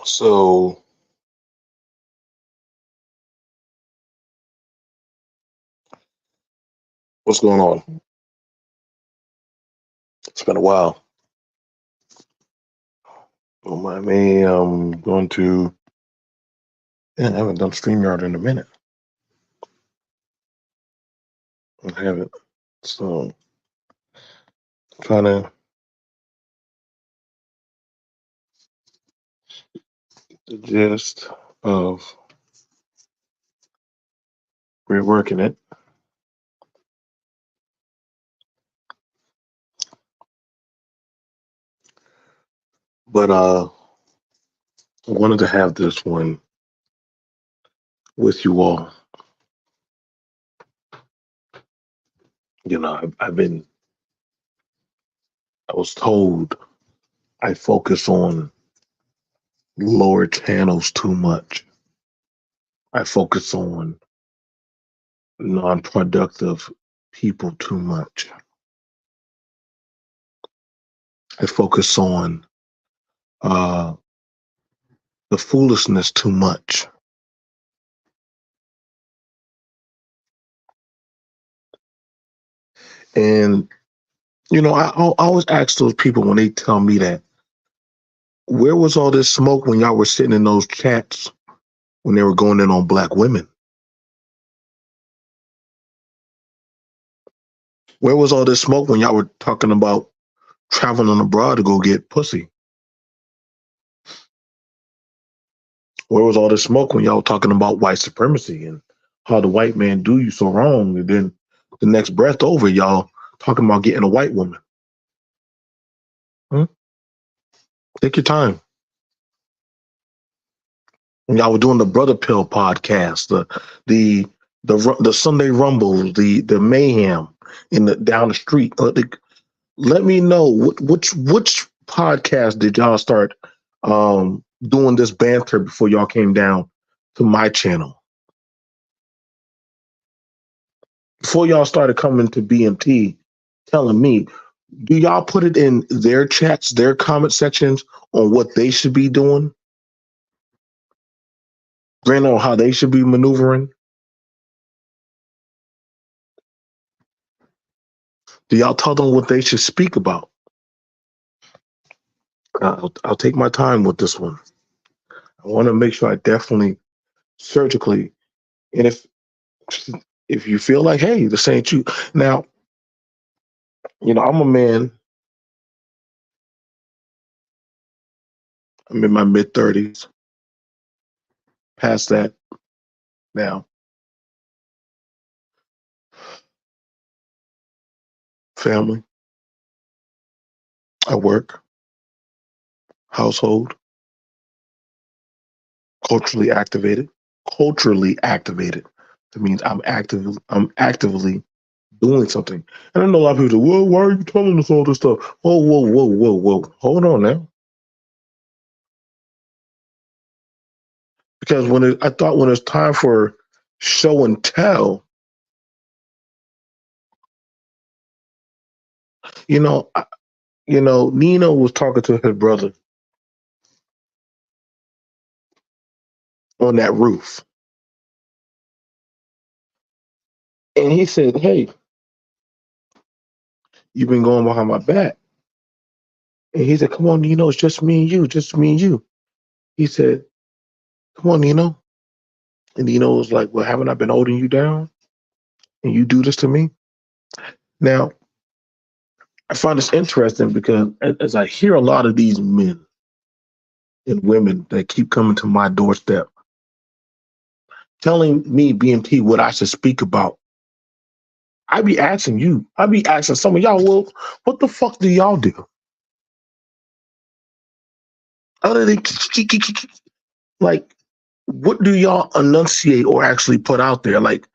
So, what's going on? It's been a while. Don't mind me. I'm going to. Yeah, I haven't done StreamYard in a minute. I haven't. So, trying to the gist of reworking it. But I wanted to have this one with you all. I was told I focus on lower channels too much. I focus on non-productive people too much. I focus on uh, the foolishness too much. And, I always ask those people when they tell me that, where was all this smoke when y'all were sitting in those chats when they were going in on black women? Where was all this smoke when y'all were talking about traveling abroad to go get pussy? Where was all this smoke when y'all were talking about white supremacy and how the white man do you so wrong? And then the next breath over, y'all talking about getting a white woman. Hmm? Take your time. When y'all were doing the Brother Pill podcast, the the Sunday Rumbles, the mayhem in the down the street. Let me know which podcast did y'all start doing this banter before y'all came down to my channel? Before y'all started coming to BMT, telling me, do y'all put it in their chats, their comment sections on what they should be doing? Granted, on how they should be maneuvering? Do y'all tell them what they should speak about? I'll take my time with this one. I want to make sure I definitely surgically, and if you feel like, hey, this ain't you. Now, I'm a man. I'm in my mid-30s. Past that now. Family. I work. Household. Culturally activated. Culturally activated. That means I'm actively doing something. And I know a lot of people say, well, why are you telling us all this stuff? Whoa, whoa, whoa, whoa, whoa. Hold on now. Because I thought when it's time for show and tell, you know, I, Nino was talking to his brother on that roof, and he said, "Hey, you've been going behind my back." And he said, "Come on, Nino, it's just me and you, just me and you." He said, "Come on, Nino." And Nino was like, "Well, haven't I been holding you down? And you do this to me?" Now, I find this interesting because as I hear a lot of these men and women that keep coming to my doorstep telling me, BMT, what I should speak about, I be asking some of y'all, well, what the fuck do y'all do? Other than like, what do y'all enunciate or actually put out there? Like,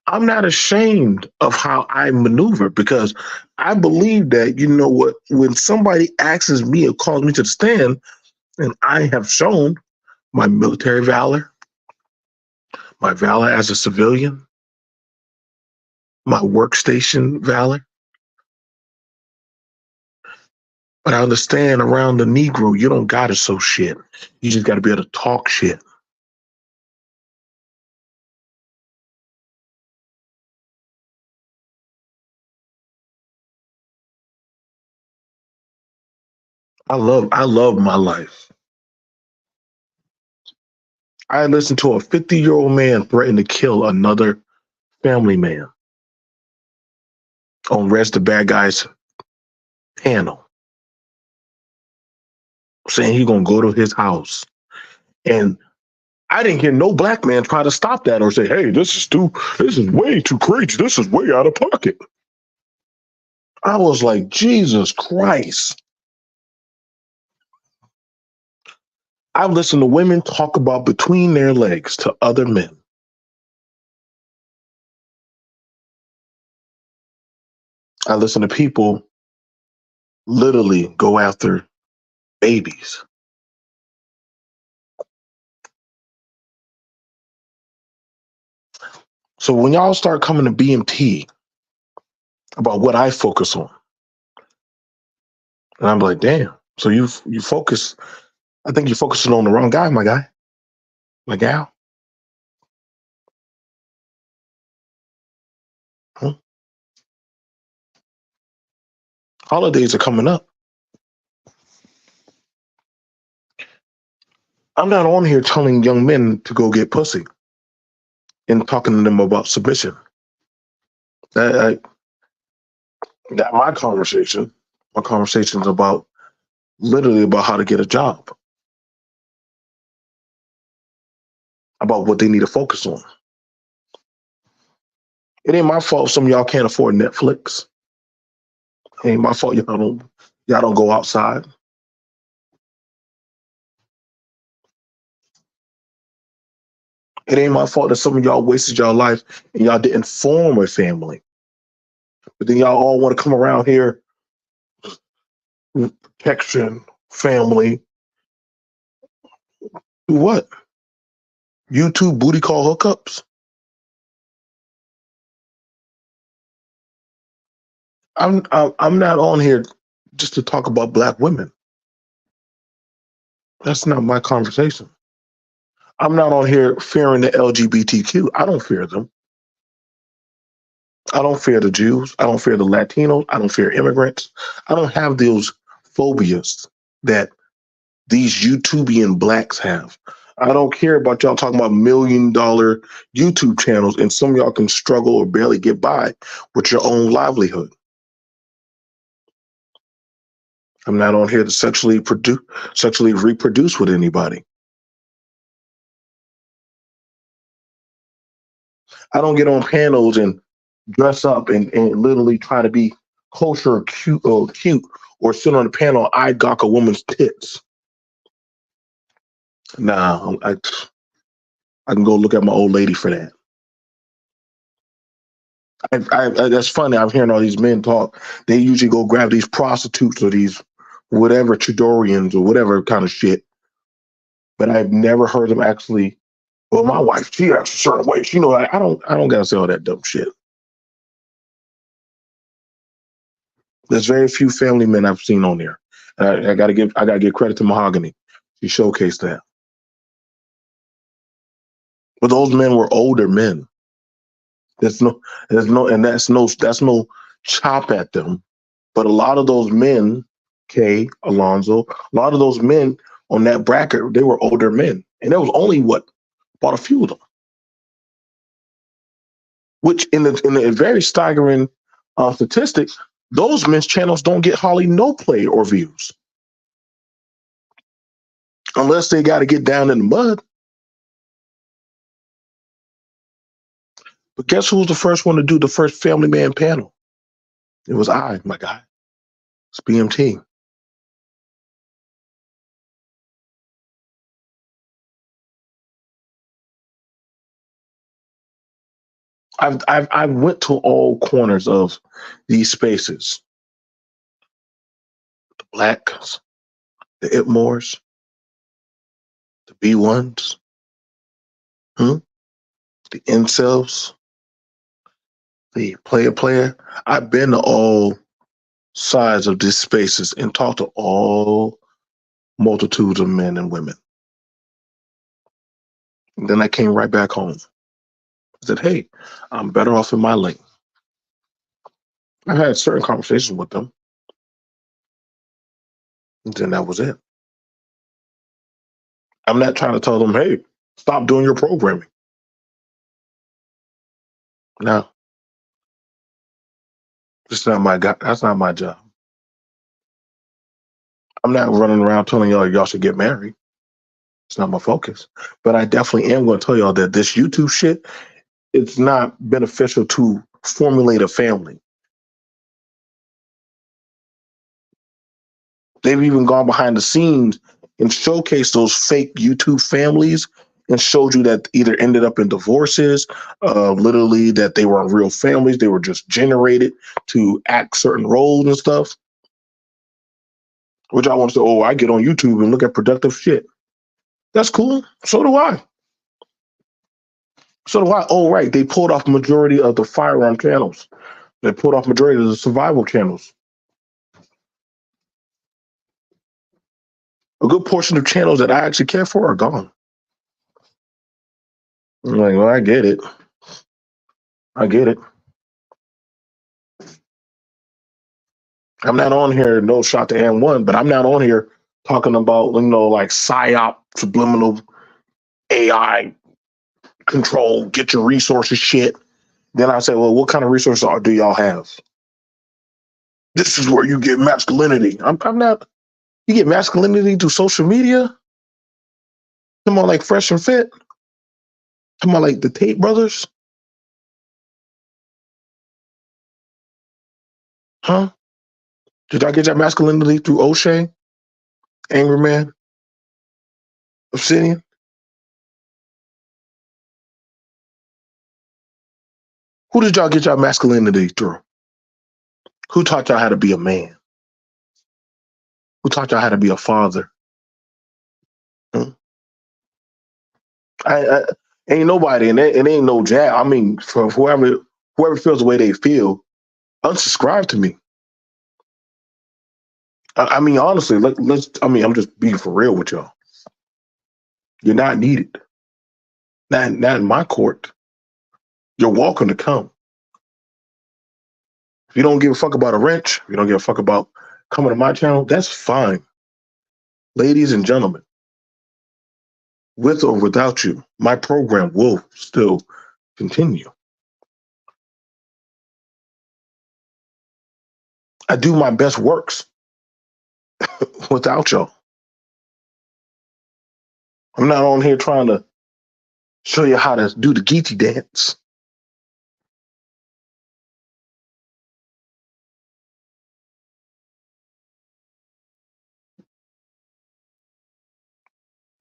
I'm not ashamed of how I maneuver because I believe that, when somebody asks me or calls me to the stand, and I have shown my military valor, my valor as a civilian, my workstation valor, But I understand around the Negro, you don't gotta show shit. You just gotta be able to talk shit. I love my life. I listened to a 50-year-old man threaten to kill another family man on Rest the Bad Guys panel, saying he gonna go to his house. And I didn't hear no black man try to stop that or say, hey, this is way too crazy. This is way out of pocket. I was like, Jesus Christ. I've listened to women talk about between their legs to other men. I listen to people literally go after babies. So when y'all start coming to BMT about what I focus on, and I'm like, damn. So you focus. I think you're focusing on the wrong guy, my guy, my gal. Huh? Holidays are coming up. I'm not on here telling young men to go get pussy and talking to them about submission. That, that my conversation is about literally about how to get a job, about what they need to focus on. It ain't my fault if some of y'all can't afford Netflix. It ain't my fault y'all don't go outside. It ain't my fault that some of y'all wasted y'all life and y'all didn't form a family. But then y'all all want to come around here, protection, family. Do what? YouTube booty call hookups? I'm not on here just to talk about black women. That's not my conversation. I'm not on here fearing the LGBTQ. I don't fear them. I don't fear the Jews. I don't fear the Latinos. I don't fear immigrants. I don't have those phobias that these YouTubian blacks have. I don't care about y'all talking about $1 million YouTube channels and some of y'all can struggle or barely get by with your own livelihood. I'm not on here to sexually reproduce with anybody. I don't get on panels and dress up and literally try to be kosher or sit on a panel eye gawk a woman's tits. Nah, I can go look at my old lady for that. That's funny. I'm hearing all these men talk. They usually go grab these prostitutes or these whatever Tudorians or whatever kind of shit. But I've never heard them actually. Well, my wife, she acts a certain way. She know I don't gotta say all that dumb shit. There's very few family men I've seen on there. And I gotta give credit to Mahogany. She showcased that. But those men were older men. There's no, and that's no chop at them. But a lot of those men, Kay, Alonzo, a lot of those men on that bracket, they were older men. And there was only about a few of them. Which in a very staggering statistics, those men's channels don't get hardly no play or views. Unless they got to get down in the mud. But guess who was the first one to do the first Family Man panel? It was I, my guy. It's BMT. I went to all corners of these spaces. The blacks, the Itmores, the B1s, the incels, the player. I've been to all sides of these spaces and talk to all multitudes of men and women. And then I came right back home. I said, hey, I'm better off in my lane. I had certain conversations with them. And then that was it. I'm not trying to tell them, hey, stop doing your programming. No, it's not my guy. That's not my job. I'm not running around telling y'all should get married. It's not my focus. But I definitely am going to tell y'all that this YouTube shit, it's not beneficial to formulate a family. They've even gone behind the scenes and showcased those fake YouTube families and showed you that either ended up in divorces, literally that they weren't real families. They were just generated to act certain roles and stuff. Which I want to say, oh, I get on YouTube and look at productive shit. That's cool. So do I. So do I. Oh, right. They pulled off majority of the firearm channels. They pulled off majority of the survival channels. A good portion of channels that I actually care for are gone. I'm like, well, I get it. I get it. I'm not on here, no shot to N1, but I'm not on here talking about, like PSYOP, subliminal AI control, get your resources shit. Then I say, well, what kind of resources do y'all have? This is where you get masculinity. I'm not, you get masculinity through social media? Come on, like Fresh and Fit? Come on, like the Tate brothers? Huh? Did y'all get that masculinity through O'Shea, Angry Man, Obsidian? Who did y'all get y'all masculinity through? Who taught y'all how to be a man? Who taught y'all how to be a father? Hmm? I ain't nobody, and it ain't no jab. I mean, for whoever feels the way they feel, unsubscribe to me. I mean, honestly, let's. I mean, I'm just being for real with y'all. You're not needed. Not in my court. You're welcome to come. If you don't give a fuck about a wrench, if you don't give a fuck about coming to my channel, that's fine. Ladies and gentlemen, with or without you, my program will still continue. I do my best works without y'all. I'm not on here trying to show you how to do the Geechee dance.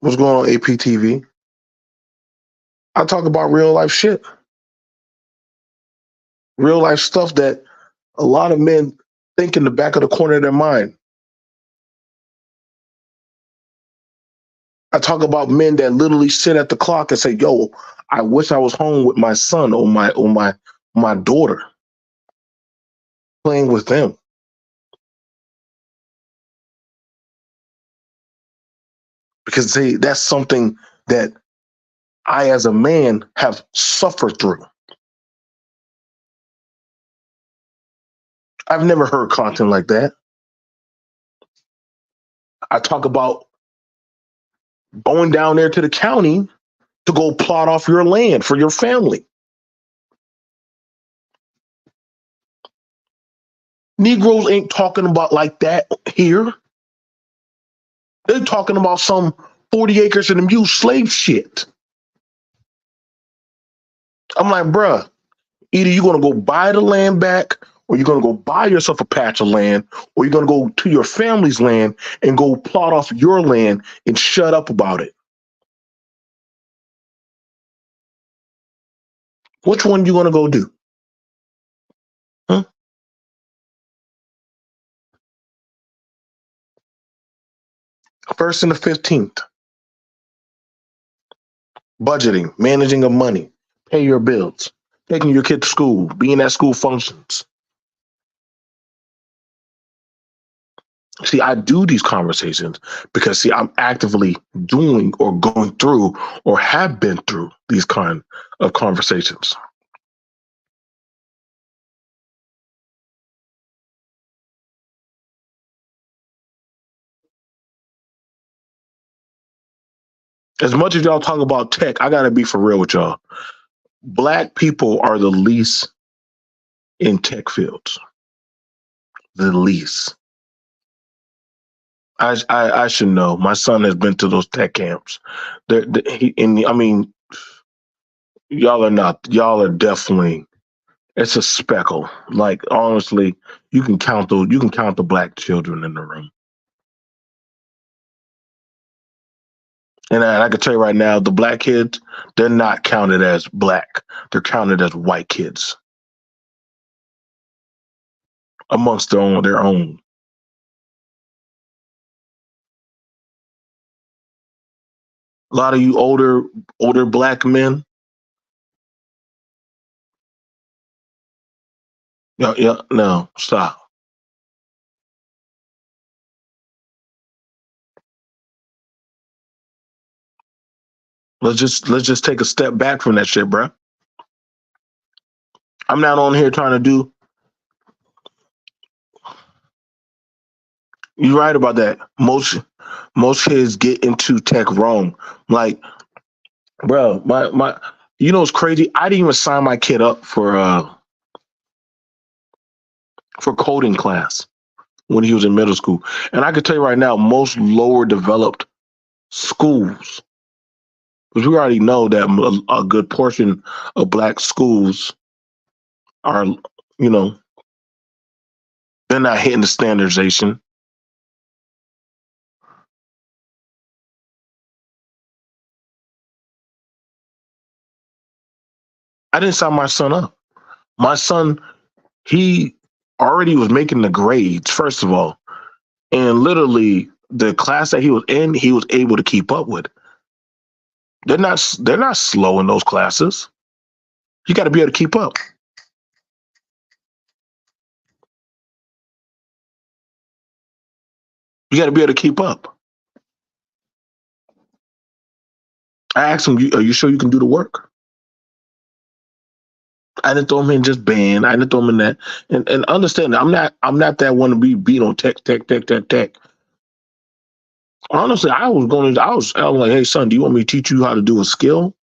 What's going on, APTV? I talk about real life shit, real life stuff that a lot of men think in the back of the corner of their mind. I talk about men that literally sit at the clock and say, "Yo, I wish I was home with my son or my daughter, playing with them." Because that's something that I, as a man, have suffered through. I've never heard content like that. I talk about going down there to the county to go plot off your land for your family. Negroes ain't talking about like that here. They're talking about some 40 acres and a mule slave shit. I'm like, bruh, either you're going to go buy the land back, or you're going to go buy yourself a patch of land, or you're going to go to your family's land and go plot off your land and shut up about it. Which one you going to go do? Huh? First and the 15th. Budgeting, managing of money, pay your bills, taking your kid to school, being at school functions. See, I do these conversations because, see, I'm actively doing or going through or have been through these kind of conversations. As much as y'all talk about tech, I got to be for real with y'all. Black people are the least in tech fields, the least. I should know. My son has been to those tech camps. I mean, y'all are not. Y'all are definitely. It's a speckle. Like honestly, you can count those. You can count the black children in the room. And I can tell you right now, the black kids, they're not counted as black. They're counted as white kids amongst their own. A lot of you older black men. Yeah, yeah, no, stop. Let's just take a step back from that shit, bro. I'm not on here trying to do. You're right about that. Most kids get into tech wrong. Like, bro, my, you know, it's crazy. I didn't even sign my kid up for coding class when he was in middle school, and I can tell you right now, most lower developed schools, because we already know that a good portion of black schools are, you know, they're not hitting the standardization. I didn't sign my son up. My son, he already was making the grades, first of all. And literally the class that he was in, he was able to keep up with. They're not slow in those classes. You got to be able to keep up. You got to be able to keep up. I asked him, "Are you sure you can do the work?" I didn't throw him in just band. I didn't throw him in that. And understand that I'm not that one to be beat on tech. Honestly, I was like, hey son, do you want me to teach you how to do a skill?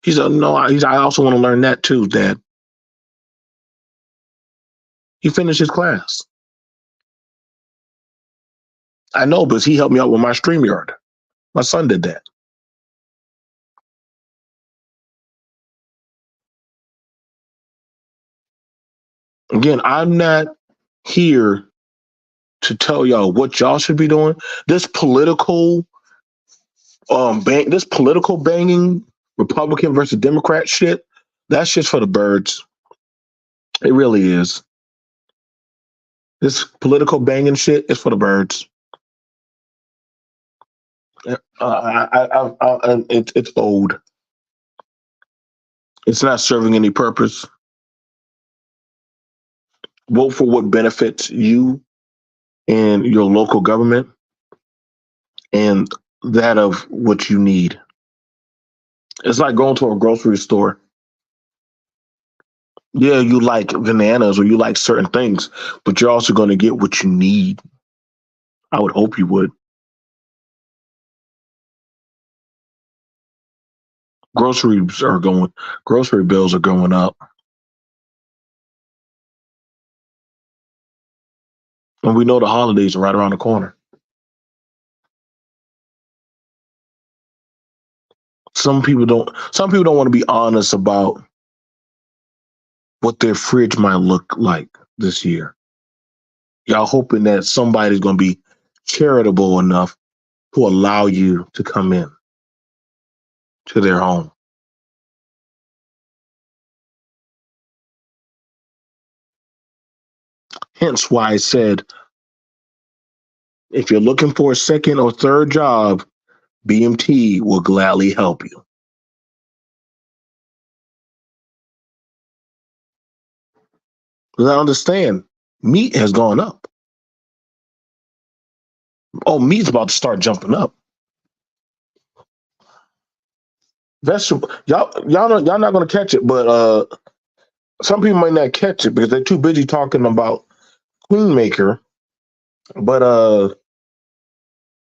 He said, no. I also want to learn that too, Dad. He finished his class. I know, but he helped me out with my StreamYard. My son did that. Again, I'm not here to tell y'all what y'all should be doing. This political this political banging, Republican versus Democrat shit, that's just for the birds. It really is. This political banging shit is for the birds. It's old. It's not serving any purpose. Vote for what benefits you and your local government and that of what you need. It's like going to a grocery store. Yeah, you like bananas or you like certain things, but you're also going to get what you need. I would hope you would. Groceries are going, grocery bills are going up. And we know the holidays are right around the corner. Some people don't want to be honest about what their fridge might look like this year. Y'all hoping that somebody's going to be charitable enough to allow you to come in to their home. Hence why I said if you're looking for a second or third job, BMT will gladly help you. Because I understand meat has gone up. Oh, meat's about to start jumping up. Vegetable, y'all not gonna catch it, but some people might not catch it because they're too busy talking about Queen Maker. But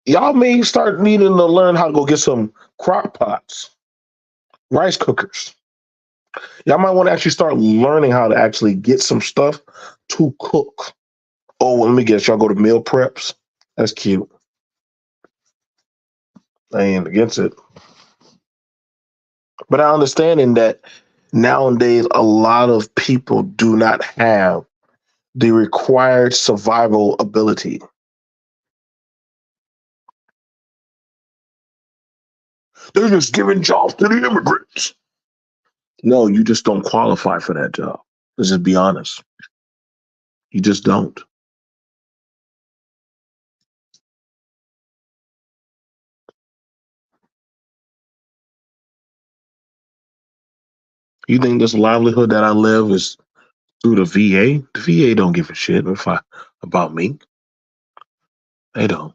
y'all may start needing to learn how to go get some crock pots, rice cookers. Y'all might want to actually start learning how to actually get some stuff to cook. Oh, let me guess, y'all go to meal preps. That's cute. I ain't against it. But I understand in that nowadays a lot of people do not have the required survival ability. They're just giving jobs to the immigrants. No, you just don't qualify for that job. Let's just be honest. You just don't. You think this livelihood that I live is through the VA? The VA don't give a shit about me. They don't.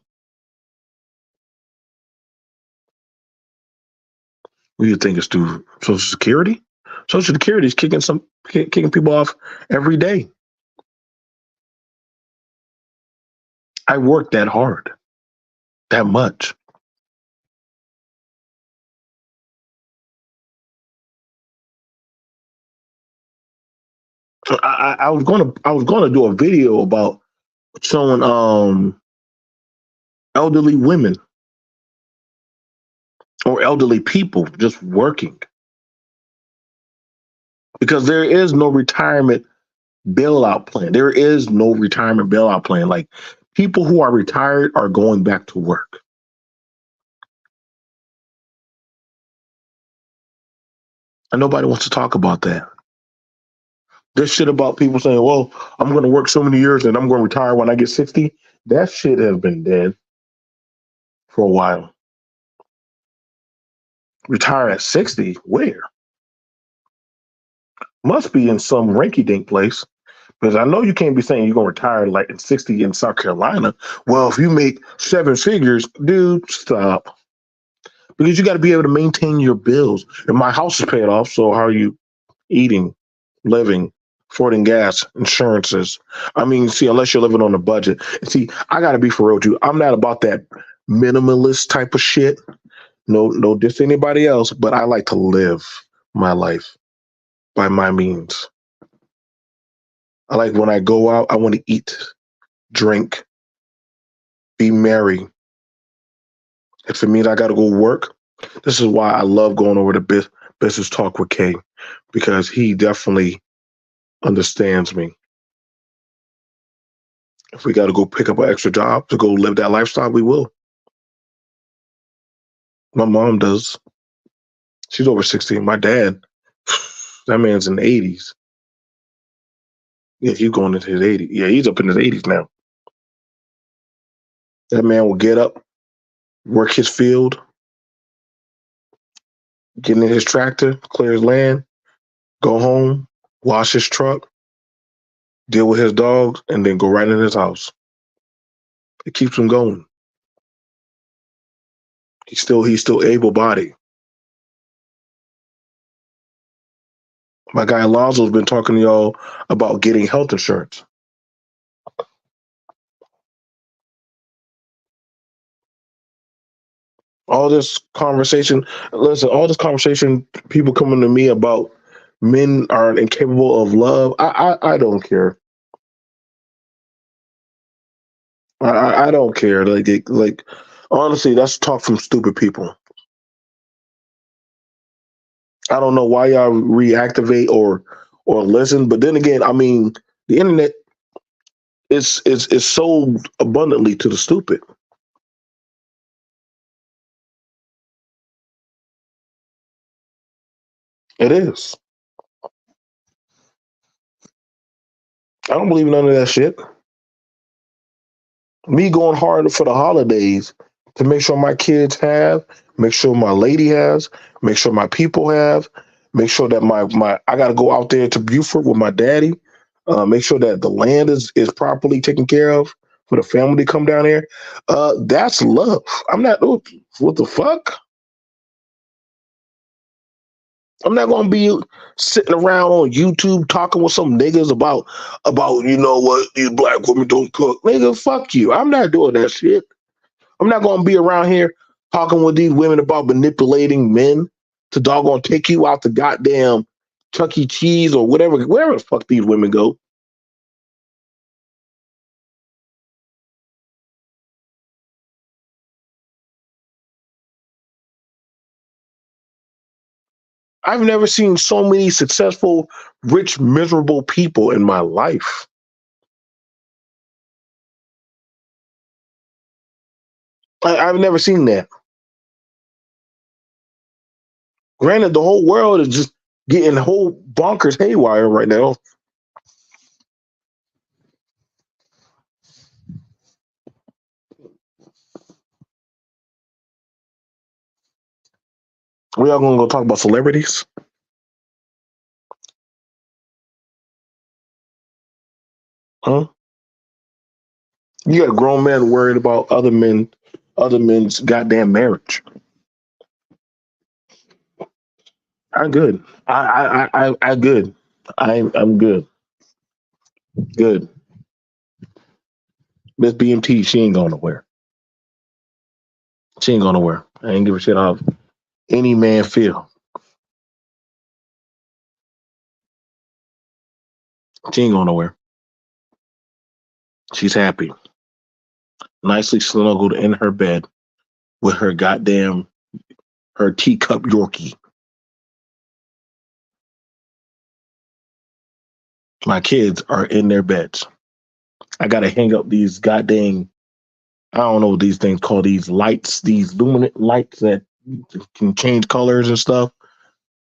What do you think it's through Social Security? Social Security is kicking people off every day. I work that hard, that much. So I was gonna do a video about showing elderly women or elderly people just working because there is no retirement bailout plan. There is no retirement bailout plan. Like people who are retired are going back to work. And nobody wants to talk about that. This shit about people saying, well, I'm going to work so many years and I'm going to retire when I get 60. That shit has been dead for a while. Retire at 60? Where? Must be in some rinky dink place. Because I know you can't be saying you're going to retire like in 60 in South Carolina. Well, if you make seven figures, dude, stop. Because you got to be able to maintain your bills. And my house is paid off, so how are you eating, living, affording gas, insurances? I mean, see, unless you're living on a budget. See, I got to be for real with you. I'm not about that minimalist type of shit. No diss to anybody else, but I like to live my life by my means. I like when I go out, I want to eat, drink, be merry. If it means I got to go work, this is why I love going over to business talk with Kay because he definitely understands me. If we got to go pick up an extra job to go live that lifestyle, we will. My mom does. She's over 16. My dad, that man's in the 80s. Yeah, he's going into his 80s. Yeah, he's up in his 80s now. That man will get up, work his field, get in his tractor, clear his land, go home, wash his truck, deal with his dogs, and then go right in his house. It keeps him going. He's still able bodied. My guy Alonzo's been talking to y'all about getting health insurance. All this conversation, listen, all this conversation, people coming to me about men are incapable of love. I don't care. I don't care. Like honestly, that's talk from stupid people. I don't know why y'all reactivate or listen, but then again, I mean, the internet is sold abundantly to the stupid. It is. I don't believe none of that shit. Me going hard for the holidays to make sure my kids have, make sure my lady has, make sure my people have, make sure that my I got to go out there to Buford with my daddy, make sure that the land is properly taken care of for the family to come down here. That's love. I'm not. What the fuck? I'm not gonna be sitting around on YouTube talking with some niggas about you know what, these black women don't cook. Nigga, fuck you. I'm not doing that shit. I'm not gonna be around here talking with these women about manipulating men to doggone take you out the goddamn Chuck E. Cheese or wherever the fuck these women go. I've never seen so many successful, rich, miserable people in my life. I've never seen that. Granted, the whole world is just getting whole bonkers haywire right now. We are going to go talk about celebrities. Huh? You got a grown man worried about other men's goddamn marriage. I'm good. I good. I'm good. Good. Miss BMT, she ain't going nowhere. She ain't going nowhere. I ain't give a shit how any man feel. She ain't going nowhere. She's happy. Nicely snuggled in her bed with her teacup Yorkie. My kids are in their beds. I gotta hang up these goddamn, I don't know what these things called, these lights, these luminant lights that can change colors and stuff.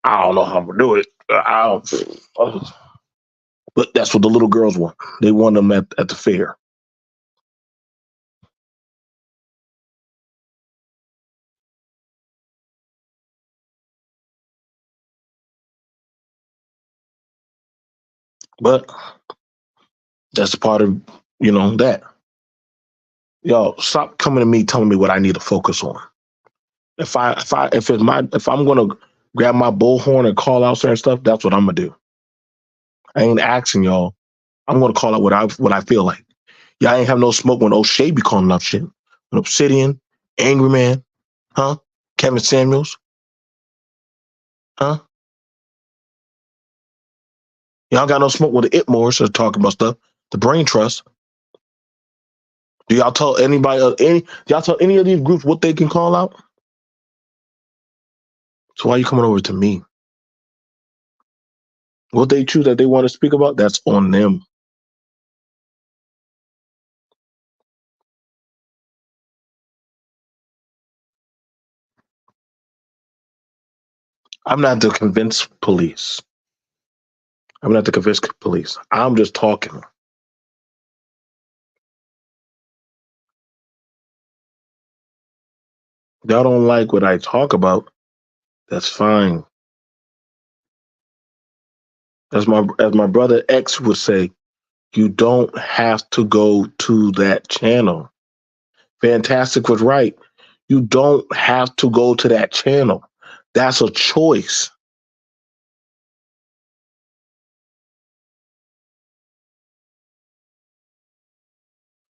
I don't know how to do it. I don't, but that's what the little girls want. They want them at the fair. But that's a part of, that. Yo, stop coming to me telling me what I need to focus on. If I'm gonna grab my bullhorn and call out certain stuff, that's what I'm gonna do. I ain't asking y'all. I'm gonna call out what I feel like. Y'all ain't have no smoke when O'Shea be calling out shit. When Obsidian, Angry Man, huh? Kevin Samuels, huh? Y'all got no smoke with the Itmores that talking about stuff. The Brain Trust. Do y'all tell anybody do y'all tell any of these groups what they can call out? So why are you coming over to me? What they choose that they want to speak about, that's on them. I'm not the convince police. I'm not the convince police. I'm just talking. Y'all don't like what I talk about. That's fine. As my brother X would say, you don't have to go to that channel. Fantastic was right. You don't have to go to that channel. That's a choice.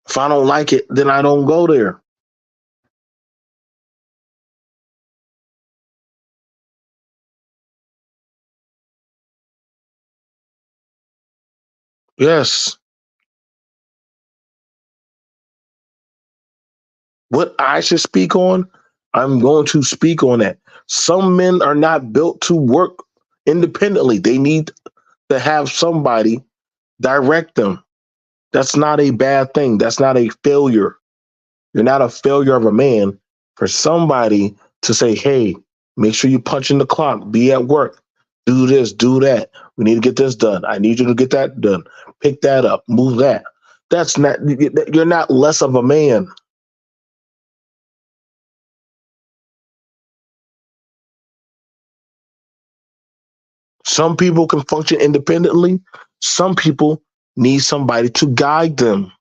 If I don't like it, then I don't go there. Yes. What I should speak on, I'm going to speak on that. Some men are not built to work independently. They need to have somebody direct them. That's not a bad thing. That's not a failure. You're not a failure of a man for somebody to say, hey, make sure you punch in the clock, be at work, do this, do that. We need to get this done. I need you to get that done. Pick that up, move that. That's not, you're not less of a man. Some people can function independently. Some people need somebody to guide them.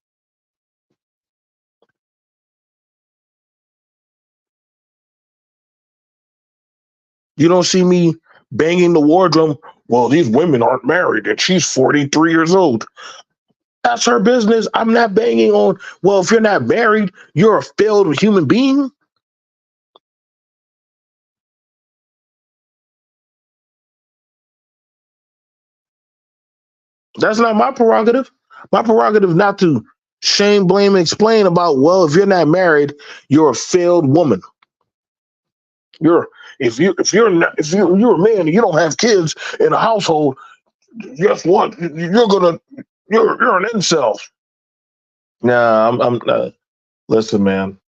You don't see me banging the wardrobe. Well, these women aren't married and she's 43 years old. That's her business. I'm not banging on, well, if you're not married, you're a failed human being. That's not my prerogative. My prerogative is not to shame, blame, and explain about, well, if you're not married, you're a failed woman. You're if you're not, if you're a man and you don't have kids in a household, guess what? You're an incel. Nah, I'm listen, man.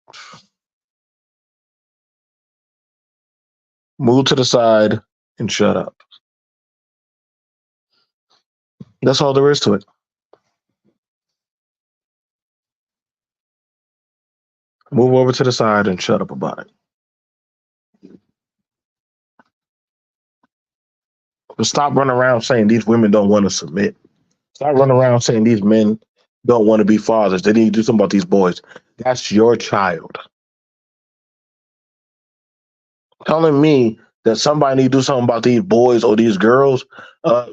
Move to the side and shut up. That's all there is to it. Move over to the side and shut up about it. But stop running around saying these women don't want to submit. Stop running around saying these men don't want to be fathers. They need to do something about these boys. That's your child. Telling me that somebody need to do something about these boys or these girls, uh,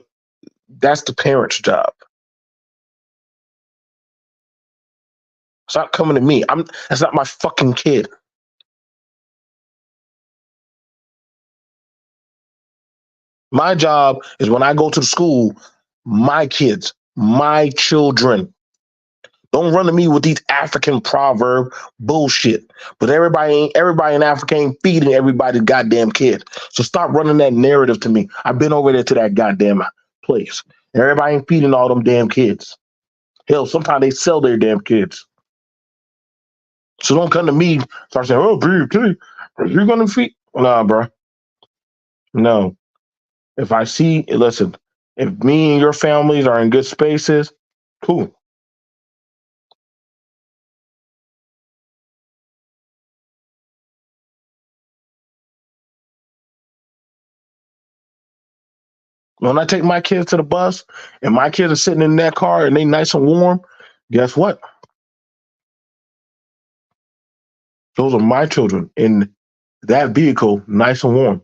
that's the parent's job. Stop coming to me. That's not my fucking kid. My job is when I go to the school, my kids, my children. Don't run to me with these African proverb bullshit. But everybody in Africa ain't feeding everybody's goddamn kid. So stop running that narrative to me. I've been over there to that goddamn place. Everybody ain't feeding all them damn kids. Hell, sometimes they sell their damn kids. So don't come to me start saying, "Oh, BT, are you gonna feed?" Nah, bro. No. If I see, listen, if me and your families are in good spaces, cool. When I take my kids to the bus and my kids are sitting in that car and they nice and warm, guess what? Those are my children in that vehicle, nice and warm.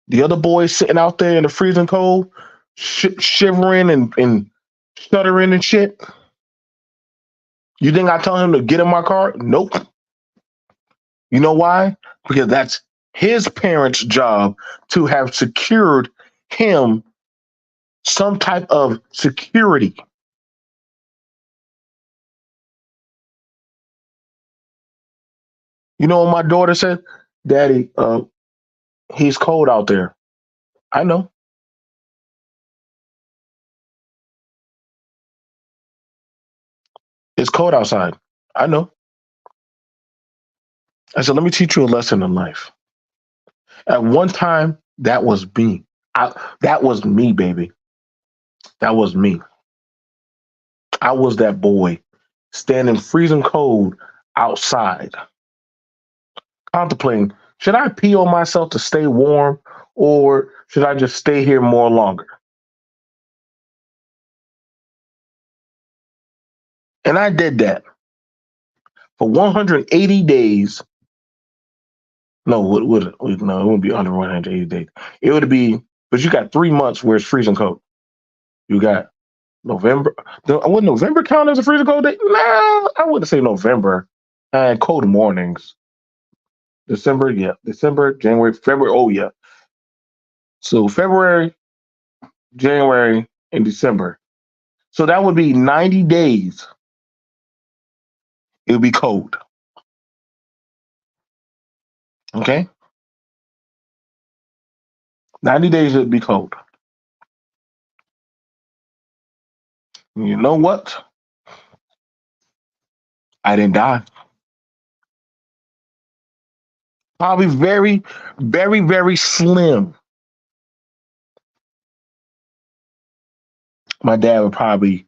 The other boys sitting out there in the freezing cold, shivering and shuddering and shit. You think I tell him to get in my car? Nope. You know why? Because that's his parents' job to have secured him some type of security. You know what my daughter said? Daddy, he's cold out there. I know. It's cold outside. I know. I said, let me teach you a lesson in life. At one time, that was me. That was me, baby. That was me. I was that boy standing freezing cold outside, contemplating, should I pee on myself to stay warm or should I just stay here more longer? And I did that for 180 days. No, no, it wouldn't be under 180 days. It would be, but you got 3 months where it's freezing cold. You got November. Would November count as a freezing cold day? Nah, I wouldn't say November. Cold mornings. December, yeah. December, January, February. Oh, yeah. So February, January, and December. So that would be 90 days. It would be cold. Okay? 90 days it would be cold. You know what? I didn't die. Probably very, very, very slim. My dad would probably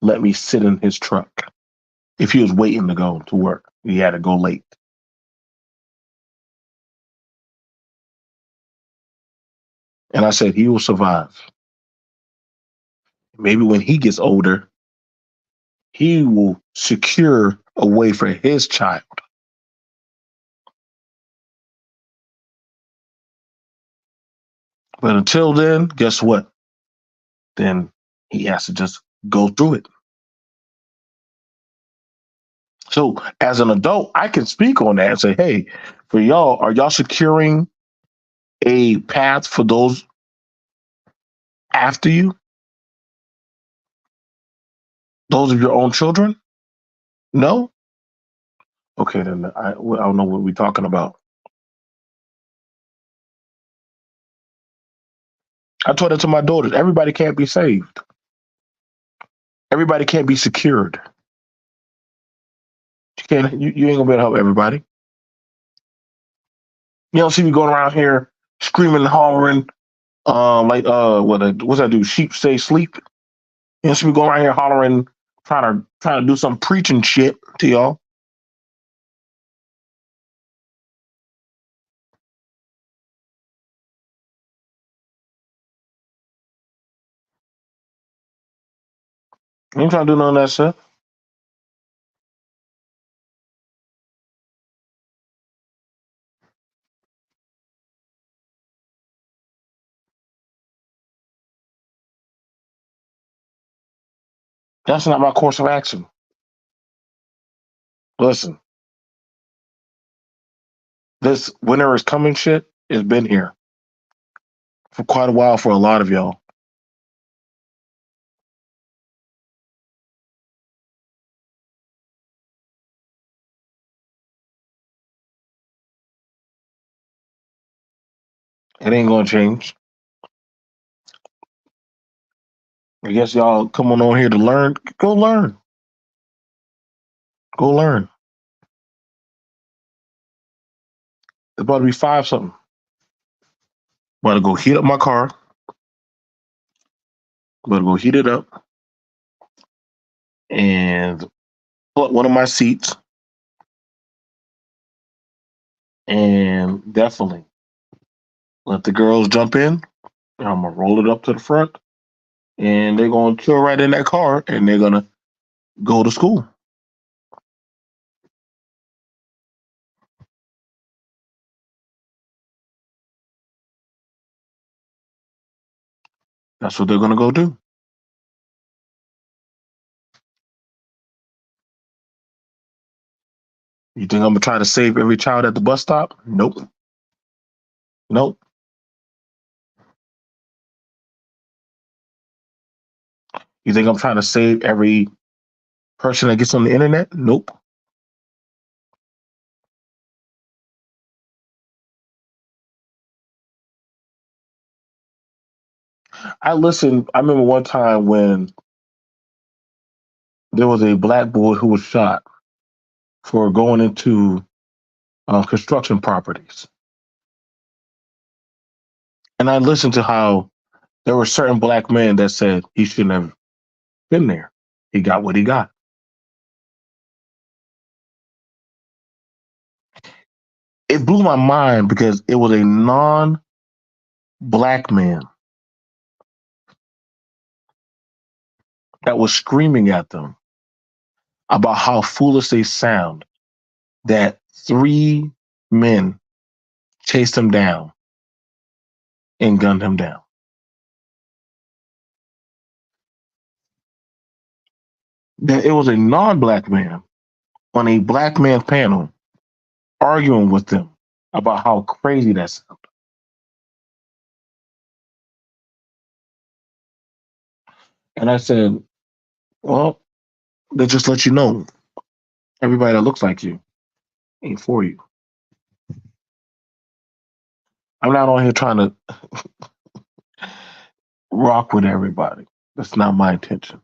let me sit in his truck if he was waiting to go to work. He had to go late. And I said, he will survive. Maybe when he gets older, he will secure a way for his child. But until then, guess what? Then he has to just go through it. So as an adult, I can speak on that and say, hey, for y'all, are y'all securing a path for those after you, those of your own children? No? Okay, then I don't know what we're talking about. I told that to my daughters. Everybody can't be saved. Everybody can't be secured. You ain't gonna be able to help everybody. You don't see me going around here screaming and hollering, what's that do? Sheep say sleep. You don't see me going around here hollering, trying to do some preaching shit to y'all. I ain't trying to do none of that shit. That's not my course of action. Listen, this winter is coming shit has been here for quite a while for a lot of y'all. It ain't gonna change. I guess y'all come on here to learn. Go learn. Go learn. It's about to be five something. About to go heat up my car. About to go heat it up and pull up one of my seats and definitely let the girls jump in. I'm gonna roll it up to the front and they're gonna chill right in that car and they're gonna go to school. That's what they're gonna go do. You think I'm gonna try to save every child at the bus stop? Nope. Nope. You think I'm trying to save every person that gets on the internet? Nope. I remember one time when there was a black boy who was shot for going into construction properties. And I listened to how there were certain black men that said he shouldn't have been there. He got what he got. It blew my mind because it was a non black man that was screaming at them about how foolish they sound that three men chased him down and gunned him down. That it was a non black man on a black man panel arguing with them about how crazy that sounded. And I said, well, they just let you know everybody that looks like you ain't for you. I'm not on here trying to rock with everybody. That's not my intention.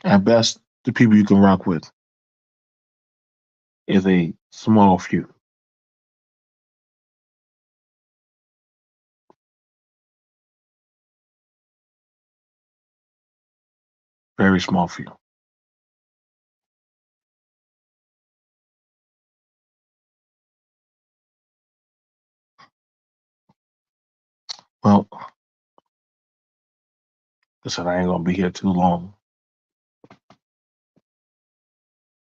At best, the people you can rock with is a small few, very small few. Well, listen, I ain't gonna be here too long.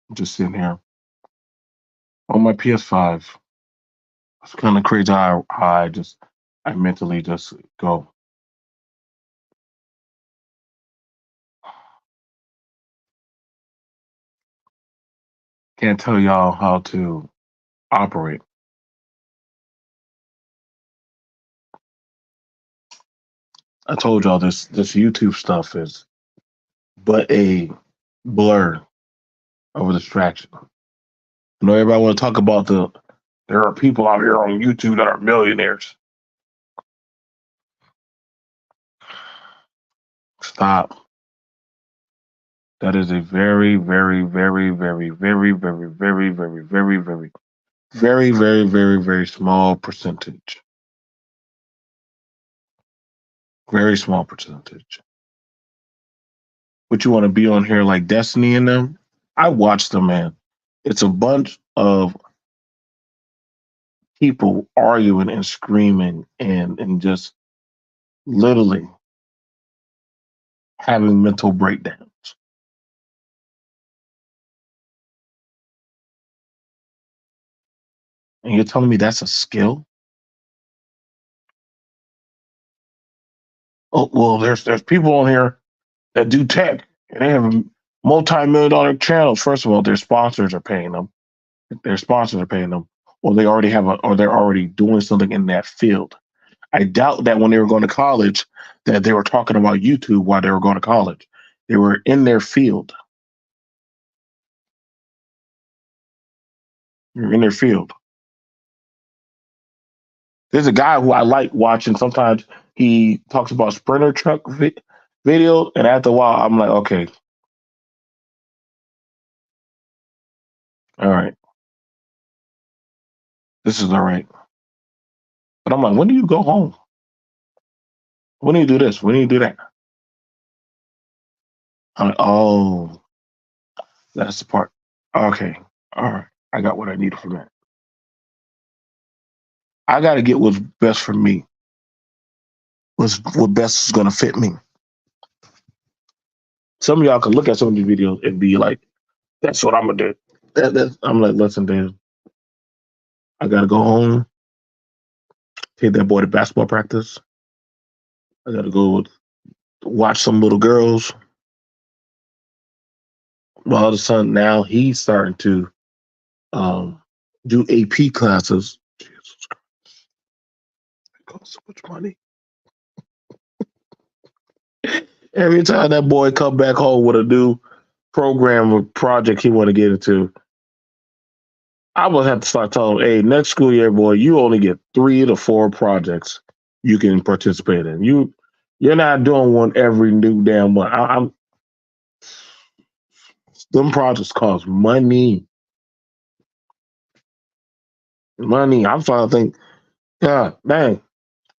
I'm just sitting here on my PS5. It's kind of crazy I mentally just go. Can't tell y'all how to operate. I told y'all this YouTube stuff is but a blur of a distraction. I know everybody want to talk about there are people out here on YouTube that are millionaires. Stop. That is a very, very, very, very, very, very, very, very, very, very, very, very, very, very small percentage. Very small percentage. But you want to be on here like Destiny and them? I watch them, man. It's a bunch of people arguing and screaming and just literally having mental breakdowns. And you're telling me that's a skill? Oh well, there's people on here that do tech and they have multi-million dollar channels. First of all, their sponsors are paying them. Their sponsors are paying them, or they already have or they're already doing something in that field. I doubt that when they were going to college that they were talking about YouTube while they were going to college. They were in their field. You're in their field. There's a guy who I like watching. Sometimes he talks about sprinter truck videos, and after a while, I'm like, okay, all right, this is all right. But I'm like, when do you go home? When do you do this? When do you do that? I'm like, oh, that's the part. Okay, all right, I got what I needed from that. I got to get what's best for me. What best is gonna fit me. Some of y'all can look at some of these videos and be like, "That's what I'm gonna do." I'm like, listen, Dan, I gotta go home, take that boy to basketball practice. I gotta go watch some little girls. My other son now he's starting to um, do AP classes. Jesus Christ, it costs so much money. Every time that boy come back home with a new program or project he want to get into, I will have to start telling him, "Hey, next school year, boy, you only get 3 to 4 projects you can participate in. You're not doing one every new damn one. I'm them projects cost money, money. I'm trying to think. Yeah, dang.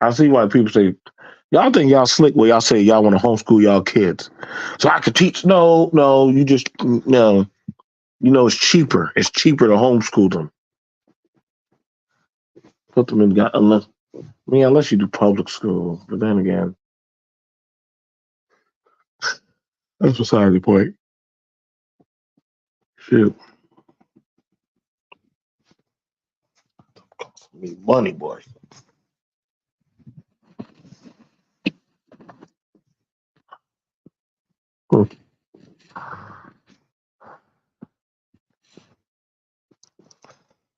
I see why people say y'all think y'all slick when y'all say y'all want to homeschool y'all kids. So I could teach. No, no, you just no. You know, it's cheaper. It's cheaper to homeschool them. Put them in unless unless you do public school. But then again, that's beside the point. Shit, cost me money, boy. Hmm.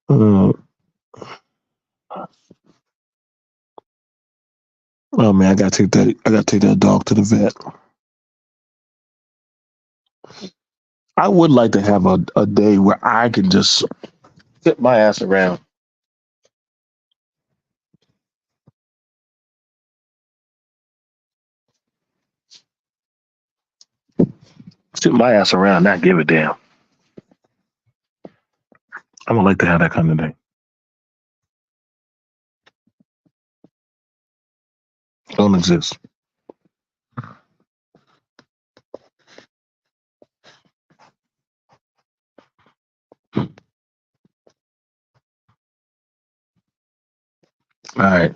Uh, oh man, I gotta take that. I gotta take that dog to the vet. I would like to have a day where I can just sit my ass around, sit my ass around, not give a damn. I would like to have that kind of day. Don't exist. All right.